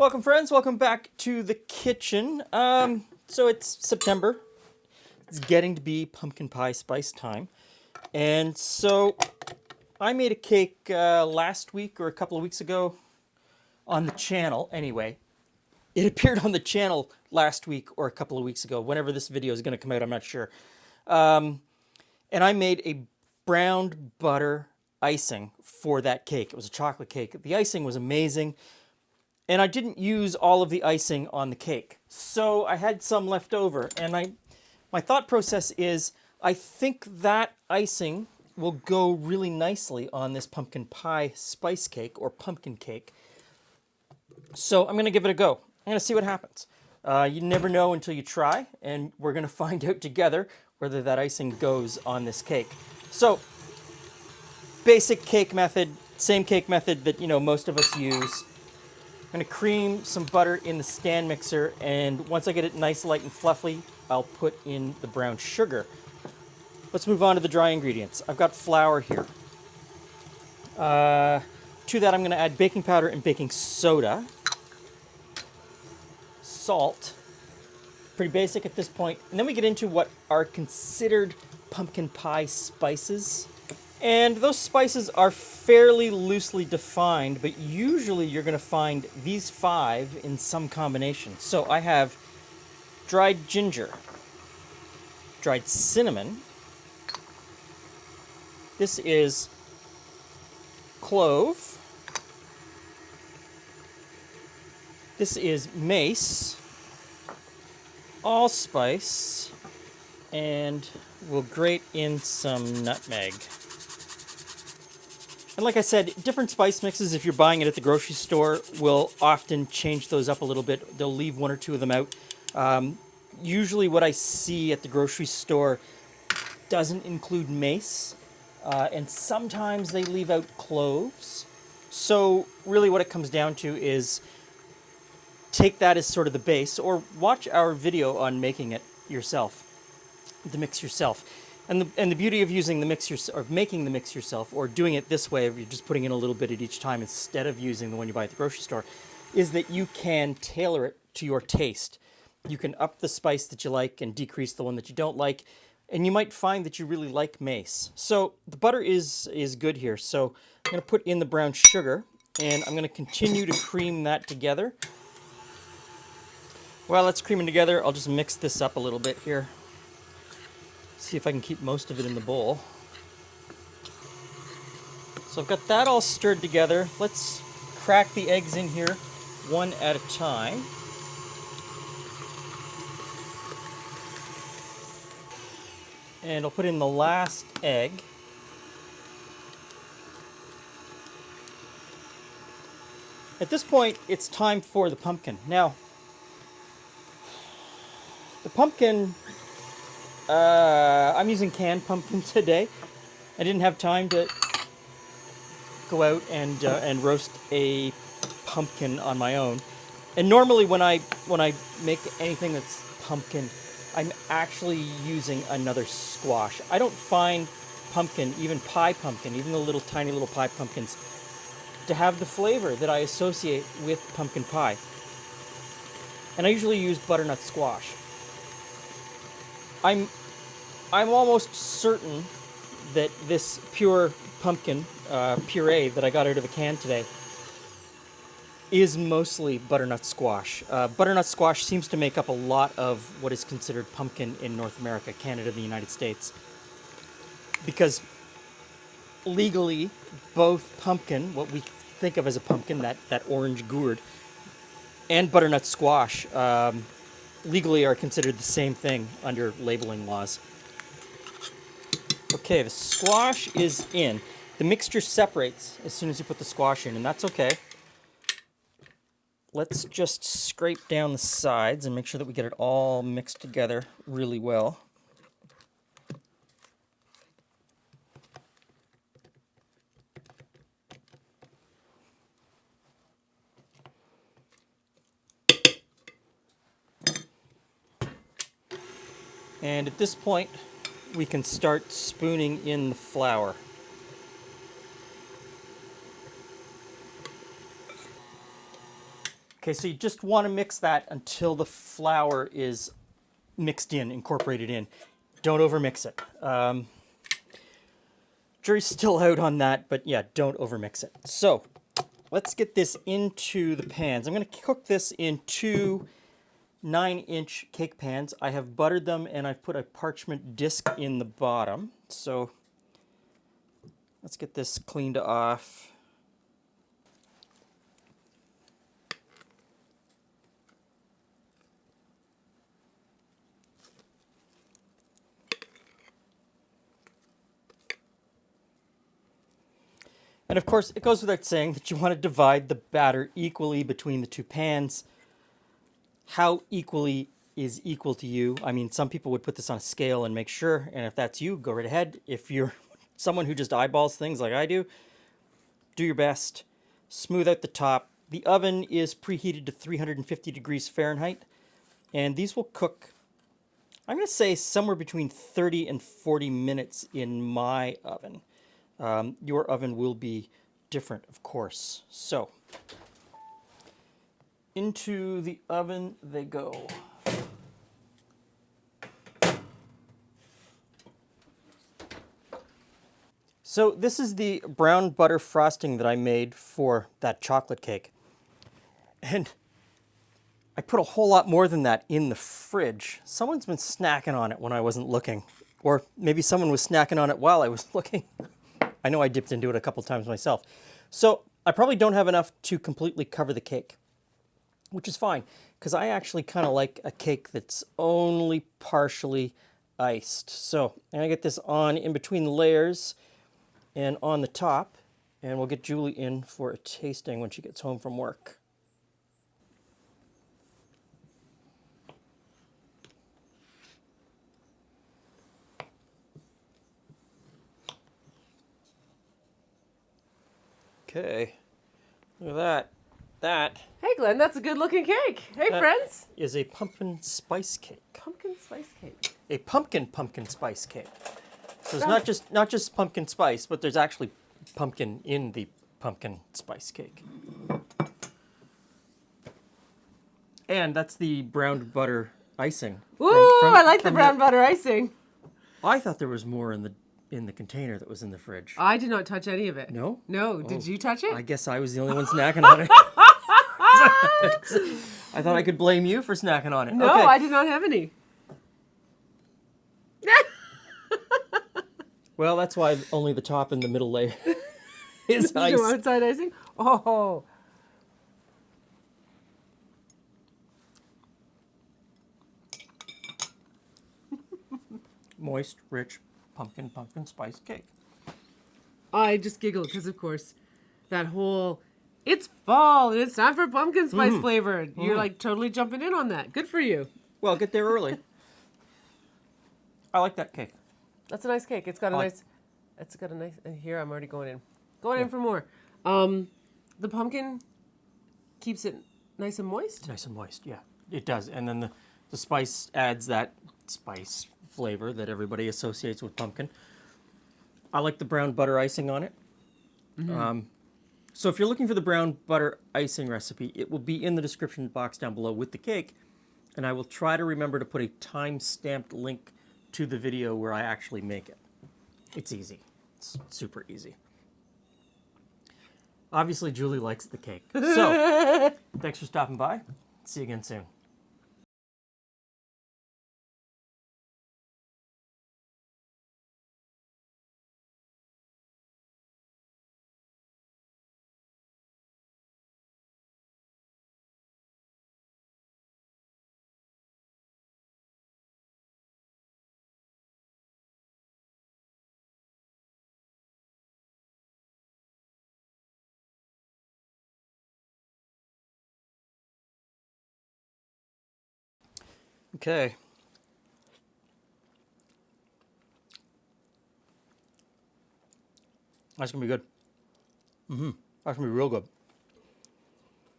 Welcome, friends. Welcome back to the kitchen. So it's September. It's getting to be pumpkin pie spice time. And so I made a cake last week or a couple of weeks ago on the channel. Anyway, it appeared on the channel last week or a couple of weeks ago. Whenever this video is going to come out, I'm not sure. And I made a browned butter icing for that cake. It was a chocolate cake. The icing was amazing. And I didn't use all of the icing on the cake. So I had some left over. And my thought process is, I think that icing will go really nicely on this pumpkin pie spice cake or pumpkin cake. So I'm going to give it a go. I'm going to see what happens. You never know until you try. And we're going to find out together whether that icing goes on this cake. So, basic cake method, same cake method that most of us use. I'm going to cream some butter in the stand mixer, and once I get it nice, light, and fluffy, I'll put in the brown sugar. Let's move on to the dry ingredients. I've got flour here. To that, I'm going to add baking powder and baking soda. Salt. Pretty basic at this point. And then we get into what are considered pumpkin pie spices. And those spices are fairly loosely defined, but usually you're going to find these 5 in some combination. So I have dried ginger, dried cinnamon. This is clove. This is mace, allspice, and we'll grate in some nutmeg. And like I said, different spice mixes, if you're buying it at the grocery store, will often change those up a little bit. They'll leave 1 or 2 of them out. Usually what I see at the grocery store doesn't include mace, and sometimes they leave out cloves. So really what it comes down to is take that as sort of the base, or watch our video on making it yourself, the mix yourself. And the beauty of using the mix of making the mix yourself, or doing it this way, if you're just putting in a little bit at each time instead of using the one you buy at the grocery store, is that you can tailor it to your taste. You can up the spice that you like and decrease the one that you don't like, and you might find that you really like mace. So the butter is good here. So I'm going to put in the brown sugar, and I'm going to continue to cream that together. While it's creaming together, I'll just mix this up a little bit here. See if I can keep most of it in the bowl. So I've got that all stirred together. Let's crack the eggs in here one at a time. And I'll put in the last egg. At this point, it's time for the pumpkin. Now, the pumpkin, I'm using canned pumpkin today. I didn't have time to go out and roast a pumpkin on my own. And normally when I make anything that's pumpkin, I'm actually using another squash. I don't find pumpkin, even pie pumpkin, even the little tiny little pie pumpkins, to have the flavor that I associate with pumpkin pie. And I usually use butternut squash. I'm almost certain that this pure pumpkin puree that I got out of a can today is mostly butternut squash. Butternut squash seems to make up a lot of what is considered pumpkin in North America, Canada, and the United States. Because legally, both pumpkin, what we think of as a pumpkin, that orange gourd, and butternut squash legally are considered the same thing under labeling laws. Okay, the squash is in. The mixture separates as soon as you put the squash in, and that's okay. Let's just scrape down the sides and make sure that we get it all mixed together really well. And at this point, we can start spooning in the flour. Okay, so you just want to mix that until the flour is mixed in, incorporated in. Don't overmix it. Jury's still out on that, but yeah, don't overmix it. So let's get this into the pans. I'm going to cook this in two 9-inch cake pans. I have buttered them and I've put a parchment disc in the bottom. So let's get this cleaned off. And of course, it goes without saying that you want to divide the batter equally between the two pans. How equally is equal to you? I mean, some people would put this on a scale and make sure, and if that's you, go right ahead. If you're someone who just eyeballs things like I do your best. Smooth out the top. The oven is preheated to 350 degrees Fahrenheit, and these will cook, I'm going to say, somewhere between 30 and 40 minutes in my oven. Your oven will be different, of course. So, into the oven they go. So this is the brown butter frosting that I made for that chocolate cake. And I put a whole lot more than that in the fridge. Someone's been snacking on it when I wasn't looking. Or maybe someone was snacking on it while I was looking. I know I dipped into it a couple times myself. So I probably don't have enough to completely cover the cake, which is fine, because I actually kind of like a cake that's only partially iced. So I'm going to get this on in between the layers and on the top, and we'll get Julie in for a tasting when she gets home from work. Okay, look at that. Hey Glenn, that's a good looking cake. Hey friends. Is a pumpkin spice cake. Pumpkin spice cake. A pumpkin spice cake. So it's not just pumpkin spice, but there's actually pumpkin in the pumpkin spice cake. And that's the brown butter icing. Ooh, I like the brown butter icing. I thought there was more in the container that was in the fridge. I did not touch any of it. No? No. Did you touch it? I guess I was the only one snacking on it. I thought I could blame you for snacking on it. No, okay. I did not have any. Well, that's why only the top and the middle layer is ice. No outside icing? Oh. Moist, rich, pumpkin spice cake. I just giggled because, of course, that whole, it's fall and it's time for pumpkin spice flavored. You're like totally jumping in on that. Good for you. Well, get there early. I like that cake. That's a nice cake. It's got a nice, here I'm already going in. Going in for more. The pumpkin keeps it nice and moist. Nice and moist, yeah. It does. And then the spice adds that spice flavor that everybody associates with pumpkin. I like the brown butter icing on it. So if you're looking for the brown butter icing recipe, it will be in the description box down below with the cake. And I will try to remember to put a time-stamped link to the video where I actually make it. It's easy. It's super easy. Obviously, Julie likes the cake. So, thanks for stopping by. See you again soon. Okay. That's going to be good. That's going to be real good.